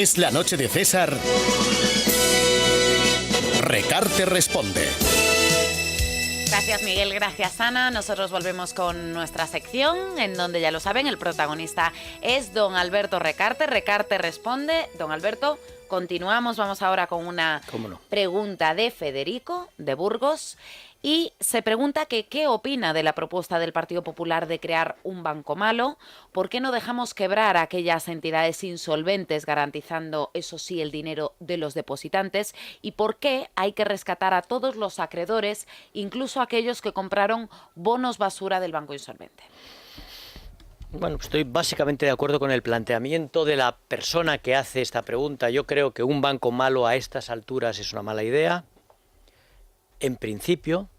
Es la noche de César. Recarte responde. Gracias, Miguel. Gracias, Ana. Nosotros volvemos con nuestra sección, en donde ya lo saben, el protagonista es don Alberto Recarte. Recarte responde. Don Alberto, continuamos. Vamos ahora con una pregunta de Federico, de Burgos. Y se pregunta que qué opina de la propuesta del Partido Popular de crear un banco malo. ¿Por qué no dejamos quebrar a aquellas entidades insolventes, garantizando, eso sí, el dinero de los depositantes? ¿Y por qué hay que rescatar a todos los acreedores, incluso aquellos que compraron bonos basura del banco insolvente? Bueno, estoy básicamente de acuerdo con el planteamiento de la persona que hace esta pregunta. Yo creo que un banco malo a estas alturas es una mala idea. En principio,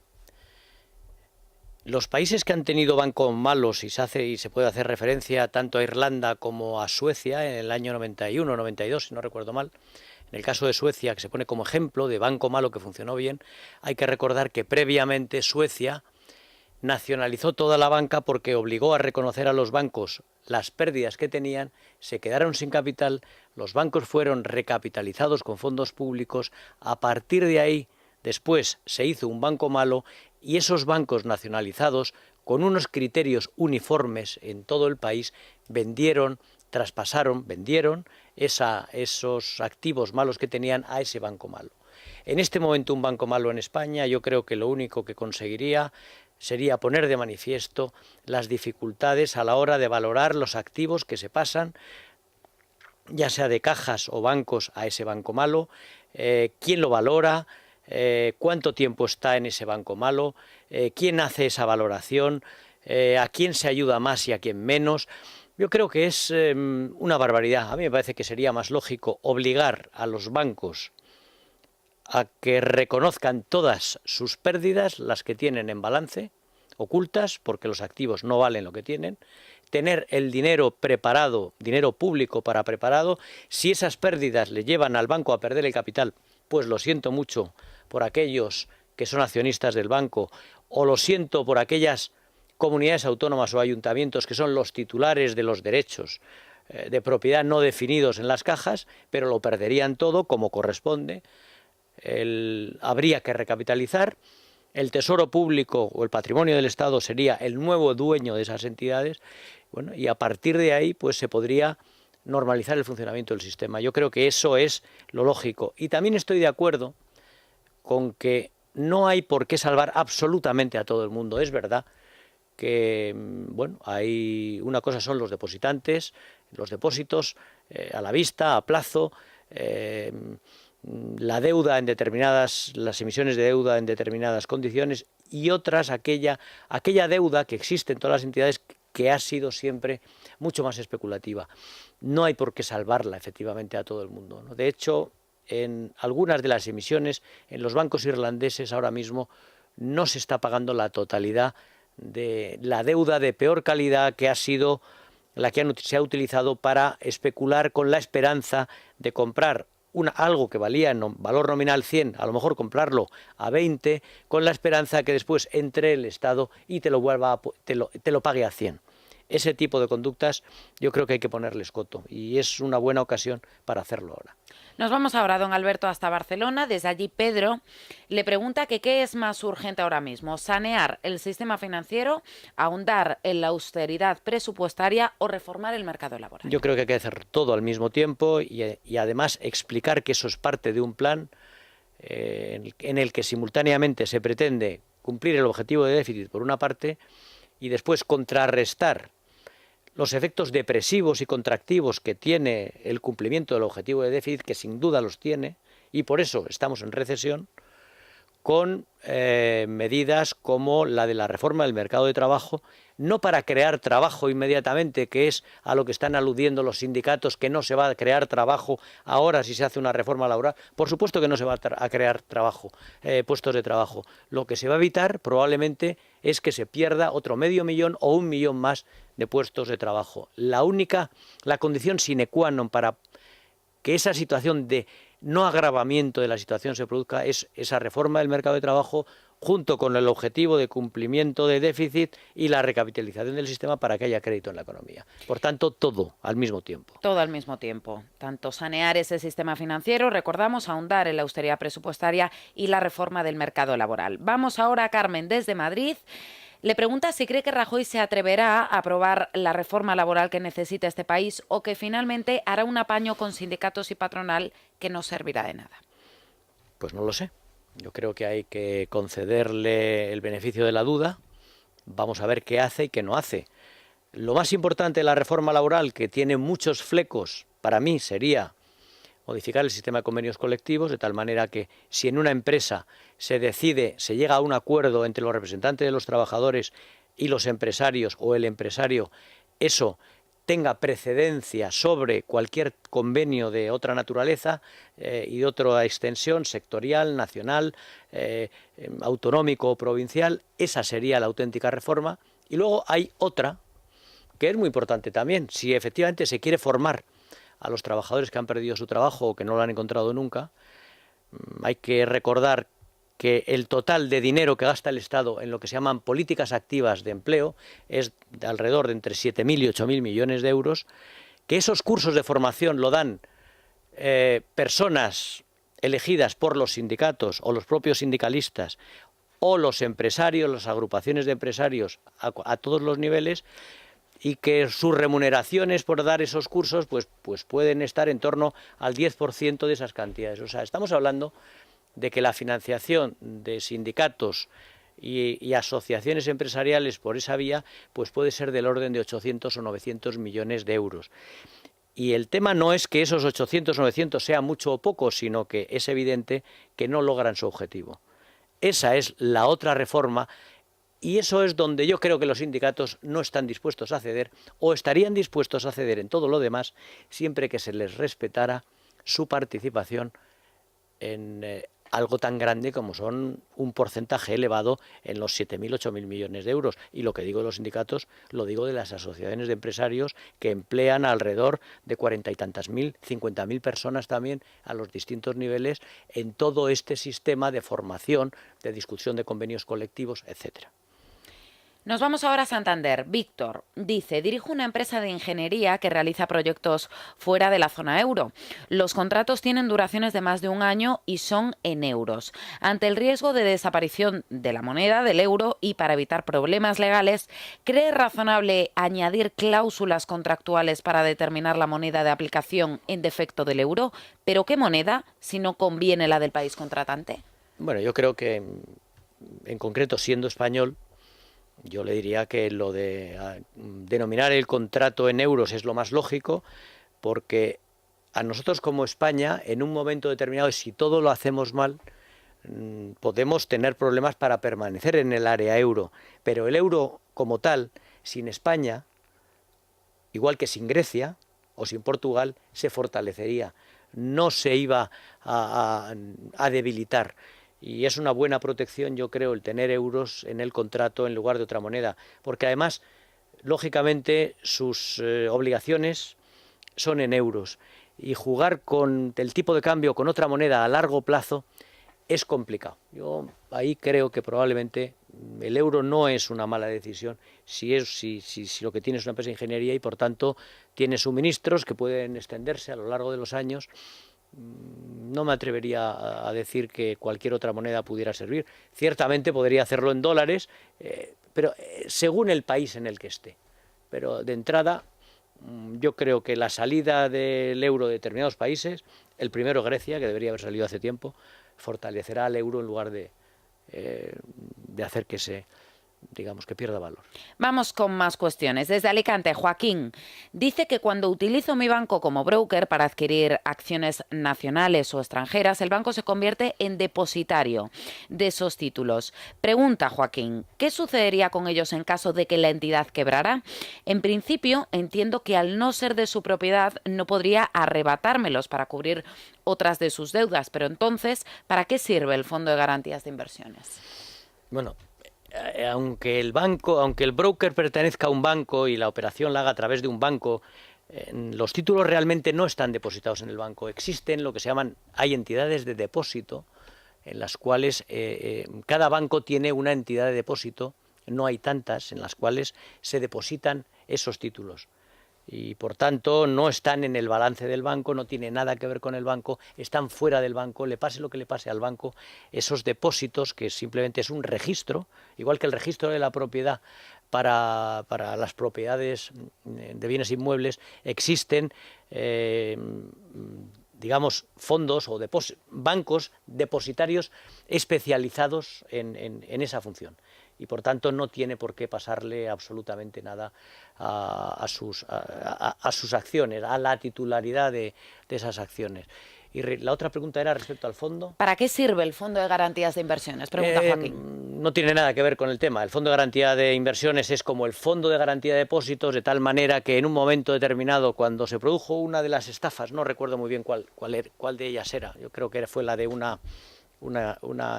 los países que han tenido bancos malos, y se puede hacer referencia tanto a Irlanda como a Suecia en el año 91, 92, si no recuerdo mal. En el caso de Suecia, que se pone como ejemplo de banco malo que funcionó bien, hay que recordar que previamente Suecia nacionalizó toda la banca porque obligó a reconocer a los bancos las pérdidas que tenían, se quedaron sin capital, los bancos fueron recapitalizados con fondos públicos. A partir de ahí, después se hizo un banco malo y esos bancos nacionalizados, con unos criterios uniformes en todo el país, vendieron esos activos malos que tenían a ese banco malo. En este momento un banco malo en España, yo creo que lo único que conseguiría sería poner de manifiesto las dificultades a la hora de valorar los activos que se pasan, ya sea de cajas o bancos, a ese banco malo, quién lo valora, cuánto tiempo está en ese banco malo, quién hace esa valoración, a quién se ayuda más y a quién menos. Yo creo que es una barbaridad. A mí me parece que sería más lógico obligar a los bancos a que reconozcan todas sus pérdidas, las que tienen en balance, ocultas, porque los activos no valen lo que tienen, tener el dinero preparado, dinero público preparado. Si esas pérdidas le llevan al banco a perder el capital, pues lo siento mucho por aquellos que son accionistas del banco, o lo siento por aquellas comunidades autónomas o ayuntamientos que son los titulares de los derechos de propiedad no definidos en las cajas, pero lo perderían todo como corresponde. Habría que recapitalizar. El Tesoro Público o el patrimonio del Estado sería el nuevo dueño de esas entidades. Bueno, y a partir de ahí pues se podría normalizar el funcionamiento del sistema. Yo creo que eso es lo lógico. Y también estoy de acuerdo con que no hay por qué salvar absolutamente a todo el mundo. Es verdad que, bueno, hay una cosa son los depositantes, los depósitos a la vista, a plazo, la deuda en las emisiones de deuda en determinadas condiciones, y otras aquella deuda que existe en todas las entidades que ha sido siempre mucho más especulativa. No hay por qué salvarla efectivamente a todo el mundo, ¿no? De hecho, en algunas de las emisiones, en los bancos irlandeses ahora mismo no se está pagando la totalidad de la deuda de peor calidad que ha sido la que se ha utilizado para especular con la esperanza de comprar algo que valía en valor nominal 100, a lo mejor comprarlo a 20, con la esperanza de que después entre el Estado y te lo pague a 100. Ese tipo de conductas yo creo que hay que ponerles coto, y es una buena ocasión para hacerlo ahora. Nos vamos ahora, don Alberto, hasta Barcelona. Desde allí, Pedro le pregunta que qué es más urgente ahora mismo: sanear el sistema financiero, ahondar en la austeridad presupuestaria o reformar el mercado laboral. Yo creo que hay que hacer todo al mismo tiempo y además explicar que eso es parte de un plan en el que simultáneamente se pretende cumplir el objetivo de déficit por una parte y después contrarrestar los efectos depresivos y contractivos que tiene el cumplimiento del objetivo de déficit, que sin duda los tiene, y por eso estamos en recesión, con medidas como la de la reforma del mercado de trabajo, no para crear trabajo inmediatamente, que es a lo que están aludiendo los sindicatos, que no se va a crear trabajo ahora si se hace una reforma laboral. Por supuesto que no se va a crear trabajo, puestos de trabajo. Lo que se va a evitar probablemente es que se pierda otro 500.000 o 1 millón más de puestos de trabajo. La condición sine qua non para que esa situación de no agravamiento de la situación se produzca es esa reforma del mercado de trabajo, junto con el objetivo de cumplimiento de déficit y la recapitalización del sistema para que haya crédito en la economía. Por tanto, todo al mismo tiempo. Todo al mismo tiempo. Tanto sanear ese sistema financiero, recordamos, ahondar en la austeridad presupuestaria y la reforma del mercado laboral. Vamos ahora a Carmen desde Madrid. Le pregunta si cree que Rajoy se atreverá a aprobar la reforma laboral que necesita este país o que finalmente hará un apaño con sindicatos y patronal que no servirá de nada. Pues no lo sé. Yo creo que hay que concederle el beneficio de la duda. Vamos a ver qué hace y qué no hace. Lo más importante de la reforma laboral, que tiene muchos flecos, para mí sería modificar el sistema de convenios colectivos, de tal manera que si en una empresa se llega a un acuerdo entre los representantes de los trabajadores y los empresarios, o el empresario, eso tenga precedencia sobre cualquier convenio de otra naturaleza y de otra extensión, sectorial, nacional, autonómico o provincial. Esa sería la auténtica reforma. Y luego hay otra, que es muy importante también. Si efectivamente se quiere formar a los trabajadores que han perdido su trabajo o que no lo han encontrado nunca, hay que recordar que el total de dinero que gasta el Estado en lo que se llaman políticas activas de empleo es de alrededor de entre 7.000 y 8.000 millones de euros, que esos cursos de formación lo dan personas elegidas por los sindicatos o los propios sindicalistas o los empresarios, las agrupaciones de empresarios a todos los niveles, y que sus remuneraciones por dar esos cursos pues pueden estar en torno al 10% de esas cantidades. O sea, estamos hablando de que la financiación de sindicatos y asociaciones empresariales por esa vía pues puede ser del orden de 800 o 900 millones de euros. Y el tema no es que esos 800 o 900 sean mucho o poco, sino que es evidente que no logran su objetivo. Esa es la otra reforma. Y eso es donde yo creo que los sindicatos no están dispuestos a ceder, o estarían dispuestos a ceder en todo lo demás, siempre que se les respetara su participación en algo tan grande como son un porcentaje elevado en los 7.000, 8.000 millones de euros. Y lo que digo de los sindicatos, lo digo de las asociaciones de empresarios que emplean alrededor de 40 y tantas mil, 50.000 personas también a los distintos niveles en todo este sistema de formación, de discusión de convenios colectivos, etcétera. Nos vamos ahora a Santander. Víctor dice, dirijo una empresa de ingeniería que realiza proyectos fuera de la zona euro. Los contratos tienen duraciones de más de un año y son en euros. Ante el riesgo de desaparición de la moneda, del euro, y para evitar problemas legales, ¿cree razonable añadir cláusulas contractuales para determinar la moneda de aplicación en defecto del euro? ¿Pero qué moneda, si no conviene la del país contratante? Bueno, yo creo que, en concreto, siendo español, yo le diría que lo de denominar el contrato en euros es lo más lógico, porque a nosotros como España, en un momento determinado, si todo lo hacemos mal, podemos tener problemas para permanecer en el área euro. Pero el euro como tal, sin España, igual que sin Grecia o sin Portugal, se fortalecería, no se iba a debilitar. Y es una buena protección, yo creo, el tener euros en el contrato en lugar de otra moneda, porque además, lógicamente, sus obligaciones son en euros, y jugar con el tipo de cambio con otra moneda a largo plazo es complicado. Yo ahí creo que probablemente el euro no es una mala decisión si lo que tiene es una empresa de ingeniería y por tanto tiene suministros que pueden extenderse a lo largo de los años. No me atrevería a decir que cualquier otra moneda pudiera servir. Ciertamente podría hacerlo en dólares, pero según el país en el que esté. Pero de entrada, yo creo que la salida del euro de determinados países, el primero Grecia, que debería haber salido hace tiempo, fortalecerá al euro en lugar de hacer que que pierda valor. Vamos con más cuestiones. Desde Alicante, Joaquín dice que cuando utilizo mi banco como broker para adquirir acciones nacionales o extranjeras, el banco se convierte en depositario de esos títulos. Pregunta Joaquín, ¿qué sucedería con ellos en caso de que la entidad quebrara? En principio, entiendo que al no ser de su propiedad no podría arrebatármelos para cubrir otras de sus deudas, pero entonces, ¿para qué sirve el Fondo de Garantías de Inversiones? Bueno, aunque el broker pertenezca a un banco y la operación la haga a través de un banco, los títulos realmente no están depositados en el banco. Existen lo que se llaman, hay entidades de depósito en las cuales cada banco tiene una entidad de depósito, no hay tantas, en las cuales se depositan esos títulos. Y por tanto no están en el balance del banco, no tiene nada que ver con el banco, están fuera del banco, le pase lo que le pase al banco, esos depósitos, que simplemente es un registro, igual que el registro de la propiedad para las propiedades de bienes inmuebles, existen digamos, fondos o bancos depositarios especializados en esa función. Y por tanto no tiene por qué pasarle absolutamente nada a sus acciones, a la titularidad de esas acciones. Y la otra pregunta era respecto al fondo. ¿Para qué sirve el Fondo de Garantías de Inversiones? Pregunta Joaquín. No tiene nada que ver con el tema. El Fondo de Garantía de Inversiones es como el Fondo de Garantía de Depósitos, de tal manera que en un momento determinado, cuando se produjo una de las estafas, no recuerdo muy bien cuál de ellas era, yo creo que fue la de una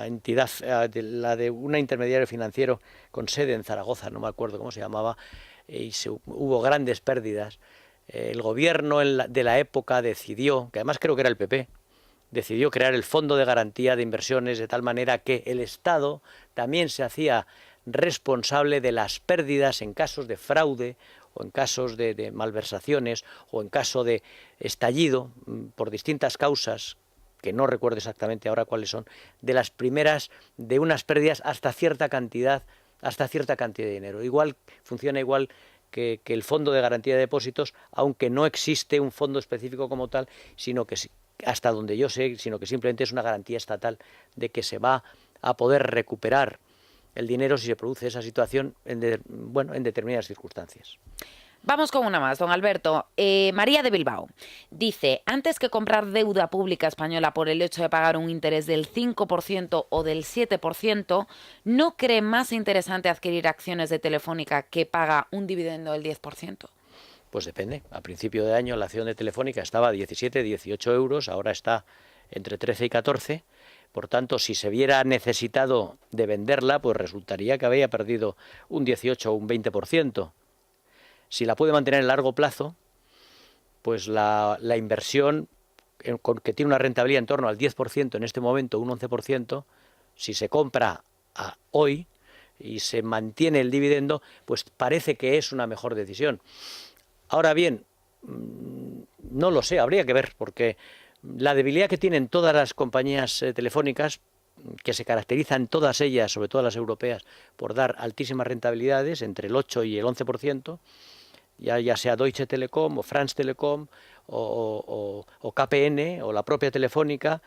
entidad, la de un intermediario financiero con sede en Zaragoza, no me acuerdo cómo se llamaba, y hubo grandes pérdidas. El gobierno de la época decidió, que además creo que era el PP, decidió crear el Fondo de Garantía de Inversiones de tal manera que el Estado también se hacía responsable de las pérdidas en casos de fraude o en casos de malversaciones o en caso de estallido por distintas causas, que no recuerdo exactamente ahora cuáles son, de las primeras, de unas pérdidas hasta cierta cantidad de dinero. Funciona igual que el Fondo de Garantía de Depósitos, aunque no existe un fondo específico como tal, sino que, hasta donde yo sé, sino que simplemente es una garantía estatal de que se va a poder recuperar el dinero si se produce esa situación en determinadas circunstancias. Vamos con una más, don Alberto. María de Bilbao dice, antes que comprar deuda pública española por el hecho de pagar un interés del 5% o del 7%, ¿no cree más interesante adquirir acciones de Telefónica que paga un dividendo del 10%? Pues depende. A principio de año la acción de Telefónica estaba a 17, 18 euros, ahora está entre 13 y 14. Por tanto, si se viera necesitado de venderla, pues resultaría que había perdido un 18 o un 20%. Si la puede mantener en largo plazo, pues la inversión, que tiene una rentabilidad en torno al 10% en este momento, un 11%, si se compra hoy y se mantiene el dividendo, pues parece que es una mejor decisión. Ahora bien, no lo sé, habría que ver, porque la debilidad que tienen todas las compañías telefónicas, que se caracterizan todas ellas, sobre todo las europeas, por dar altísimas rentabilidades, entre el 8 y el 11%, ya sea Deutsche Telekom o France Telecom o KPN o la propia Telefónica,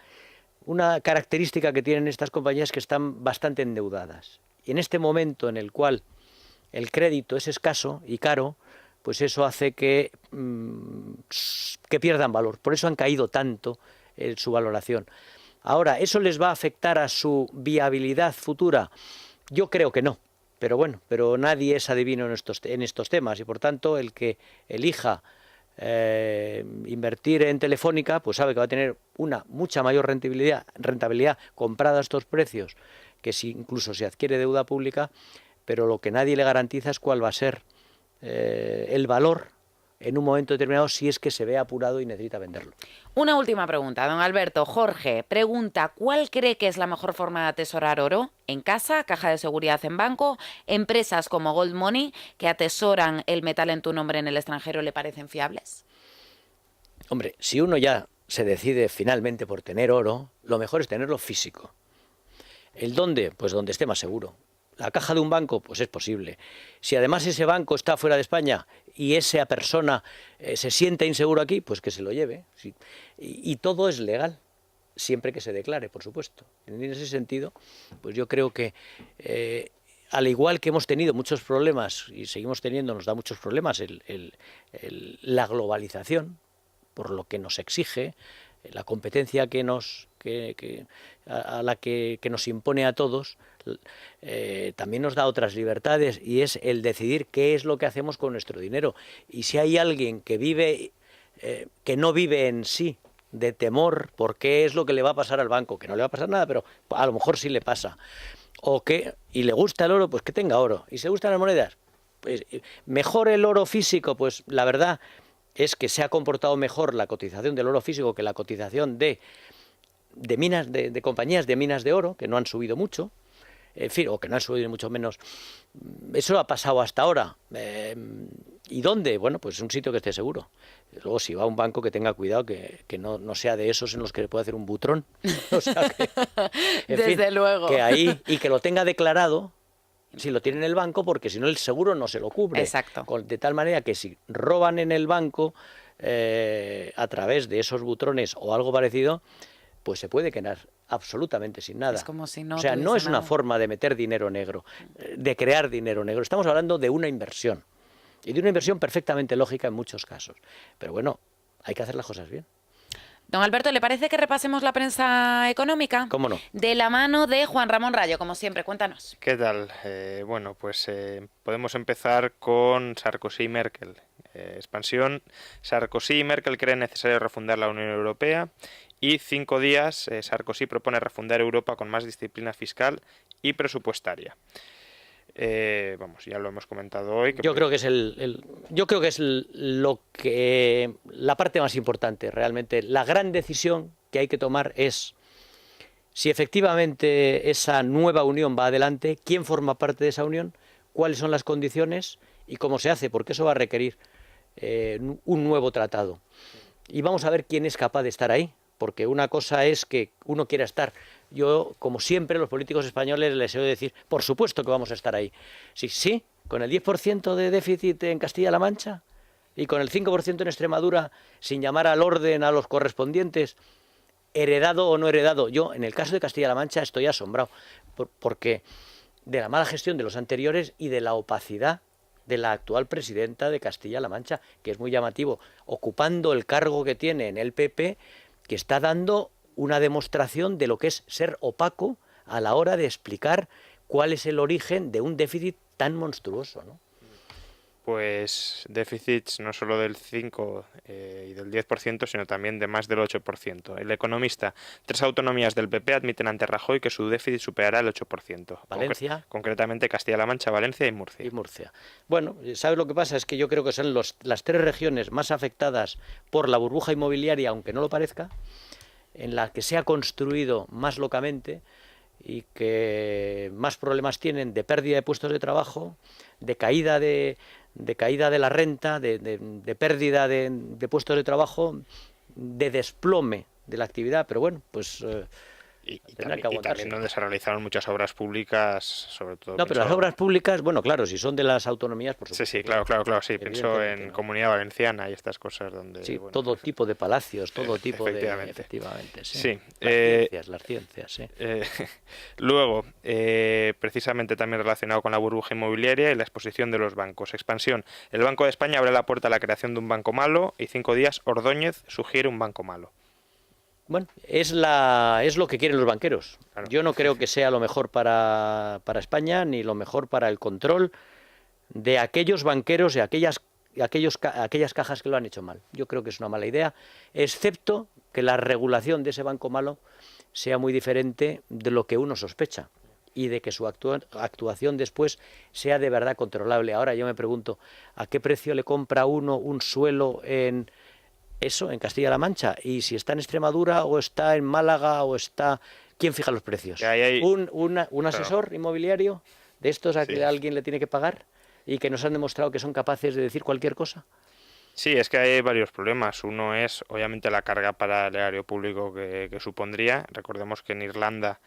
una característica que tienen estas compañías es que están bastante endeudadas. Y en este momento en el cual el crédito es escaso y caro, pues eso hace que pierdan valor. Por eso han caído tanto su valoración. Ahora, ¿eso les va a afectar a su viabilidad futura? Yo creo que no. Pero bueno, nadie es adivino en estos temas y por tanto el que elija invertir en Telefónica, pues sabe que va a tener una mucha mayor rentabilidad comprada a estos precios que si incluso se adquiere deuda pública, pero lo que nadie le garantiza es cuál va a ser el valor en un momento determinado si es que se ve apurado y necesita venderlo. Una última pregunta, don Alberto. Jorge pregunta, ¿cuál cree que es la mejor forma de atesorar oro? ¿En casa, caja de seguridad en banco? ¿Empresas como Gold Money, que atesoran el metal en tu nombre en el extranjero, le parecen fiables? Hombre, si uno ya se decide finalmente por tener oro, lo mejor es tenerlo físico. ¿El dónde? Pues donde esté más seguro. ¿La caja de un banco? Pues es posible. Si además ese banco está fuera de España y esa persona se siente inseguro aquí, pues que se lo lleve. Sí. Y todo es legal, siempre que se declare, por supuesto. En ese sentido, pues yo creo que al igual que hemos tenido muchos problemas y seguimos teniendo, nos da muchos problemas la globalización, por lo que nos exige, la competencia a la que nos impone a todos, también nos da otras libertades y es el decidir qué es lo que hacemos con nuestro dinero. Y si hay alguien que no vive en sí de temor por qué es lo que le va a pasar al banco, que no le va a pasar nada, pero a lo mejor sí le pasa, y le gusta el oro, pues que tenga oro. Y si le gustan las monedas, pues mejor el oro físico, pues la verdad es que se ha comportado mejor la cotización del oro físico que la cotización de de minas, de compañías de minas de oro, que no han subido mucho, en fin, o que no han subido mucho menos. Eso ha pasado hasta ahora. ¿Y dónde? Bueno, pues un sitio que esté seguro. Luego, si va a un banco, que tenga cuidado, que no sea de esos en los que le puede hacer un butrón. O sea que, Desde luego. Que ahí, y que lo tenga declarado, si lo tiene en el banco, porque si no el seguro no se lo cubre. Exacto. De tal manera que si roban en el banco a través de esos butrones o algo parecido, pues se puede quedar absolutamente sin nada. Es como si no o sea, no tuviese es una nada. forma de meter dinero negro, de crear dinero negro. Estamos hablando de una inversión. Y de una inversión perfectamente lógica en muchos casos. Pero bueno, hay que hacer las cosas bien. Don Alberto, ¿le parece que repasemos la prensa económica? ¿Cómo no? De la mano de Juan Ramón Rayo, como siempre, cuéntanos. ¿Qué tal? Bueno, pues podemos empezar con Sarkozy y Merkel. Expansión. Sarkozy y Merkel creen necesario refundar la Unión Europea. Y 5 días, Sarkozy propone refundar Europa con más disciplina fiscal y presupuestaria. Vamos, ya lo hemos comentado hoy. Yo creo que es la parte más importante realmente. La gran decisión que hay que tomar es si efectivamente esa nueva unión va adelante, quién forma parte de esa unión, cuáles son las condiciones y cómo se hace, porque eso va a requerir un nuevo tratado. Y vamos a ver quién es capaz de estar ahí, porque una cosa es que uno quiera estar. Yo, como siempre, los políticos españoles les he oído decir, por supuesto que vamos a estar ahí. Sí, con el 10% de déficit en Castilla-La Mancha y con el 5% en Extremadura, sin llamar al orden a los correspondientes, heredado o no heredado. Yo, en el caso de Castilla-La Mancha, estoy asombrado, porque de la mala gestión de los anteriores y de la opacidad de la actual presidenta de Castilla-La Mancha, que es muy llamativo, ocupando el cargo que tiene en el PP, que está dando una demostración de lo que es ser opaco a la hora de explicar cuál es el origen de un déficit tan monstruoso, ¿no? Pues déficits no solo del 5 y del 10%, sino también de más del 8%. El Economista: 3 autonomías del PP admiten ante Rajoy que su déficit superará el 8%. Valencia. Concretamente Castilla-La Mancha, Valencia y Murcia. Bueno, ¿sabes lo que pasa? Es que yo creo que son las 3 regiones más afectadas por la burbuja inmobiliaria, aunque no lo parezca, en la que se ha construido más locamente y que más problemas tienen de pérdida de puestos de trabajo, de caída de la renta, de pérdida de puestos de trabajo, de desplome de la actividad. Pero bueno, pues Y también donde se realizaron muchas obras públicas, sobre todo... No, pero las obras públicas, bueno, claro, si son de las autonomías, por supuesto. Sí, claro, sí, pienso en Comunidad Valenciana y estas cosas donde... Sí, bueno, todo tipo de palacios, todo tipo efectivamente. Efectivamente, sí. Sí. Las ciencias, sí. Luego, precisamente también relacionado con la burbuja inmobiliaria y la exposición de los bancos. Expansión: el Banco de España abre la puerta a la creación de un banco malo y 5 días Ordóñez sugiere un banco malo. Bueno, es lo que quieren los banqueros. Claro. Yo no creo que sea lo mejor para España ni lo mejor para el control de aquellos banqueros y aquellas cajas que lo han hecho mal. Yo creo que es una mala idea, excepto que la regulación de ese banco malo sea muy diferente de lo que uno sospecha y de que su actuación después sea de verdad controlable. Ahora yo me pregunto, ¿a qué precio le compra uno un suelo en Castilla-La Mancha? Y si está en Extremadura o está en Málaga o está... ¿Quién fija los precios? ¿Un asesor inmobiliario de estos a que alguien le tiene que pagar y que nos han demostrado que son capaces de decir cualquier cosa? Sí, es que hay varios problemas. Uno es, obviamente, la carga para el erario público que supondría. Recordemos que en Irlanda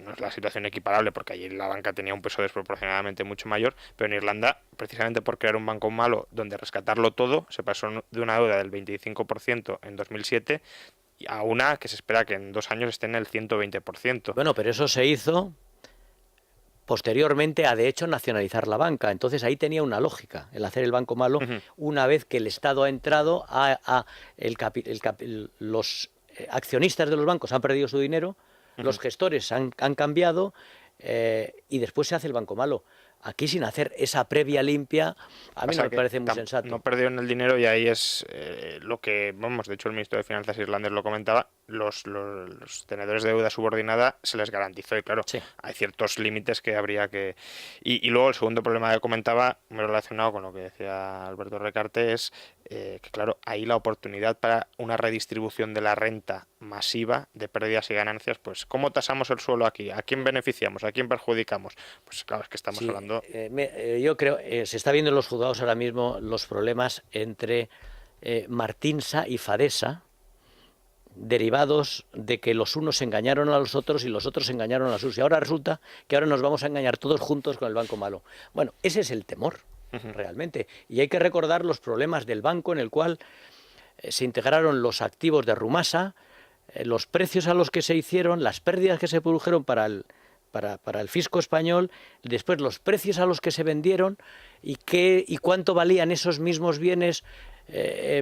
no es la situación equiparable porque allí la banca tenía un peso desproporcionadamente mucho mayor, pero en Irlanda, precisamente por crear un banco malo donde rescatarlo todo, se pasó de una deuda del 25% en 2007 a una que se espera que en 2 años esté en el 120%. Bueno, pero eso se hizo posteriormente a, de hecho, nacionalizar la banca. Entonces ahí tenía una lógica el hacer el banco malo una vez que el Estado ha entrado, los accionistas de los bancos han perdido su dinero, los gestores han cambiado y después se hace el banco malo. Aquí, sin hacer esa previa limpia, a mí no me parece muy sensato. No perdieron el dinero y ahí es lo que, vamos, de hecho el ministro de Finanzas irlandés lo comentaba, los tenedores de deuda subordinada se les garantizó, y claro, Sí. hay ciertos límites que habría que... Y luego el segundo problema que comentaba, muy relacionado con lo que decía Alberto Recarte, es que claro, ahí la oportunidad para una redistribución de la renta masiva de pérdidas y ganancias, pues ¿cómo tasamos el suelo aquí? ¿A quién beneficiamos? ¿A quién perjudicamos? Pues claro, es que estamos Sí, hablando... yo creo, se está viendo en los juzgados ahora mismo los problemas entre Martinsa y Fadesa, derivados de que los unos engañaron a los otros y los otros engañaron a los unos. Y ahora resulta que ahora nos vamos a engañar todos juntos con el banco malo. Bueno, ese es el temor, realmente. Y hay que recordar los problemas del banco en el cual se integraron los activos de Rumasa, los precios a los que se hicieron, las pérdidas que se produjeron para el fisco español, después los precios a los que se vendieron y cuánto valían esos mismos bienes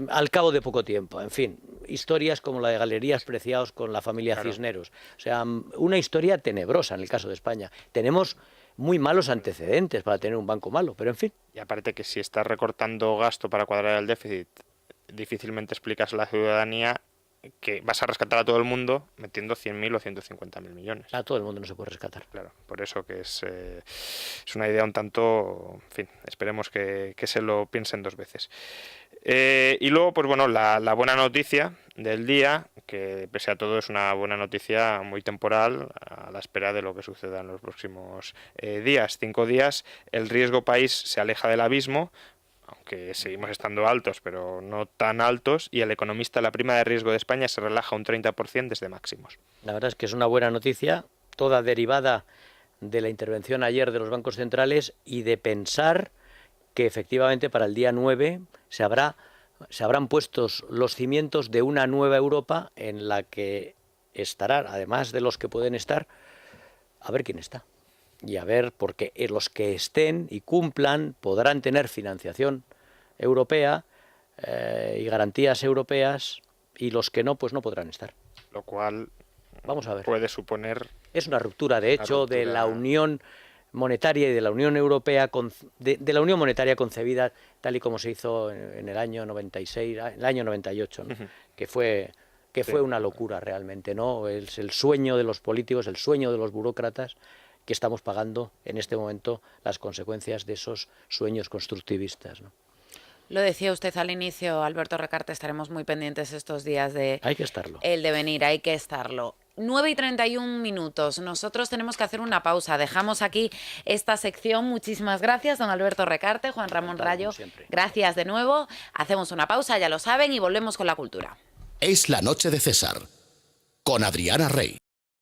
al cabo de poco tiempo. En fin, historias como la de Galerías Preciados con la familia Claro. Cisneros. O sea, una historia tenebrosa en el caso de España. Tenemos muy malos antecedentes para tener un banco malo, pero en fin. Y aparte que si estás recortando gasto para cuadrar el déficit, difícilmente explicas a la ciudadanía que vas a rescatar a todo el mundo metiendo 100.000 o 150.000 millones. A todo el mundo no se puede rescatar. Claro, por eso que es una idea un tanto, en fin, esperemos que se lo piensen dos veces. Y luego, pues bueno, la buena noticia del día, que pese a todo es una buena noticia muy temporal, a la espera de lo que suceda en los próximos días, 5 días, el riesgo país se aleja del abismo, aunque seguimos estando altos, pero no tan altos, y el economista, la prima de riesgo de España se relaja un 30% desde máximos. La verdad es que es una buena noticia, toda derivada de la intervención ayer de los bancos centrales y de pensar que efectivamente para el día 9 se habrán puesto los cimientos de una nueva Europa en la que estarán, además de los que pueden estar, a ver quién está. Y a ver, porque los que estén y cumplan podrán tener financiación europea y garantías europeas, y los que no, pues no podrán estar. Lo cual Vamos a ver. puede suponer... Es una ruptura, de hecho, ruptura... de la Unión Monetaria y de la Unión Europea, de la Unión Monetaria concebida tal y como se hizo en el año 96, en el año 98, ¿no? que fue una locura realmente, ¿no? Es el sueño de los políticos, el sueño de los burócratas, que estamos pagando en este momento las consecuencias de esos sueños constructivistas, ¿no? Lo decía usted al inicio, Alberto Recarte, estaremos muy pendientes estos días de Hay que estarlo. el devenir, hay que estarlo. 9:31. Nosotros tenemos que hacer una pausa. Dejamos aquí esta sección. Muchísimas gracias, don Alberto Recarte, Juan Ramón Rayo. Gracias de nuevo. Hacemos una pausa, ya lo saben, y volvemos con la cultura. Es la noche de César, con Adriana Rey.